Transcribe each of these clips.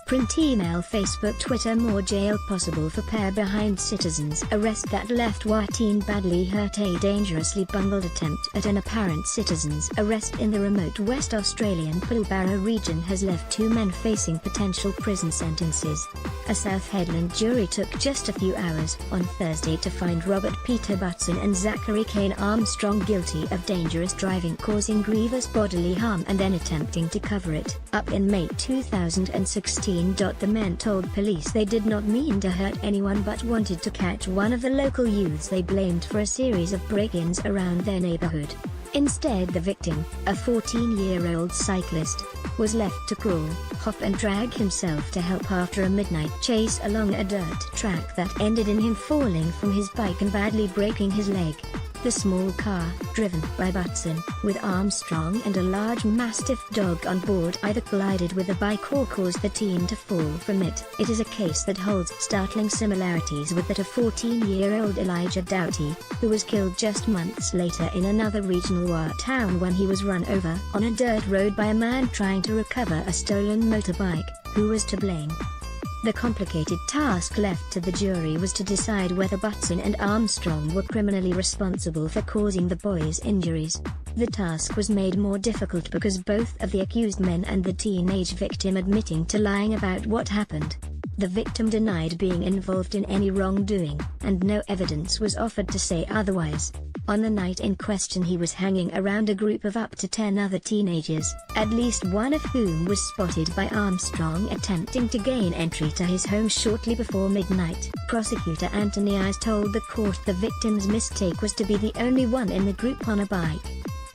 Print, email, Facebook, Twitter. More jail possible for pair behind citizens' arrest that left teen badly hurt. A dangerously bungled attempt at an apparent citizen's arrest in the remote West Australian Pilbara region has left two men facing potential prison sentences. A South Headland jury took just a few hours on Thursday to find Robert Peter Butson and Zachary Kane Armstrong guilty of dangerous driving causing grievous bodily harm and then attempting to cover it up in May 2016. The men told police they did not mean to hurt anyone but wanted to catch one of the local youths they blamed for a series of break-ins around their neighborhood. Instead, the victim, a 14-year-old cyclist, was left to crawl, hop and drag himself to help after a midnight chase along a dirt track that ended in him falling from his bike and badly breaking his leg. The small car, driven by Butson, with Armstrong and a large Mastiff dog on board, either collided with the bike or caused the teen to fall from it. It is a case that holds startling similarities with that of 14-year-old Elijah Doughty, who was killed just months later in another regional war town when he was run over on a dirt road by a man trying to recover a stolen motorbike. Who was to blame? The complicated task left to the jury was to decide whether Butson and Armstrong were criminally responsible for causing the boys' injuries. The task was made more difficult because both of the accused men and the teenage victim admitting to lying about what happened. The victim denied being involved in any wrongdoing, and no evidence was offered to say otherwise. On the night in question, he was hanging around a group of up to 10 other teenagers, at least one of whom was spotted by Armstrong attempting to gain entry to his home shortly before midnight. Prosecutor Anthony Ayres told the court the victim's mistake was to be the only one in the group on a bike.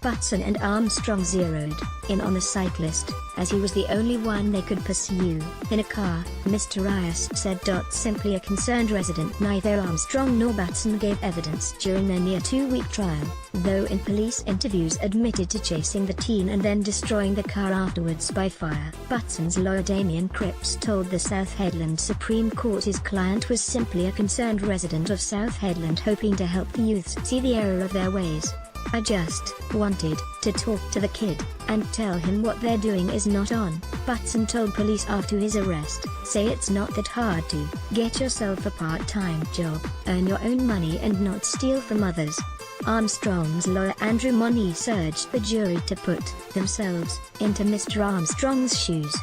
Butson and Armstrong zeroed in on the cyclist, as he was the only one they could pursue in a car, Mr. Ayres said. Simply a concerned resident. Neither Armstrong nor Butson gave evidence during their near 2-week trial, though in police interviews admitted to chasing the teen and then destroying the car afterwards by fire. Butson's lawyer Damien Cripps told the South Headland Supreme Court his client was simply a concerned resident of South Headland hoping to help the youths see the error of their ways. "I just wanted to talk to the kid and tell him what they're doing is not on," Butson told police after his arrest. "Say it's not that hard to get yourself a part-time job, earn your own money and not steal from others." Armstrong's lawyer Andrew Moniz urged the jury to put themselves into Mr. Armstrong's shoes.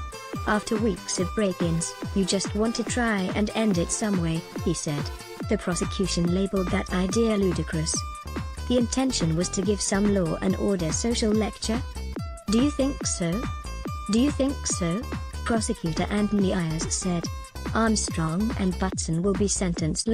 "After weeks of break-ins, you just want to try and end it some way," he said. The prosecution labeled that idea ludicrous. The intention was to give some law and order social lecture? "Do you think so? Do you think so?" Prosecutor Anthony Ayres said. Armstrong and Butson will be sentenced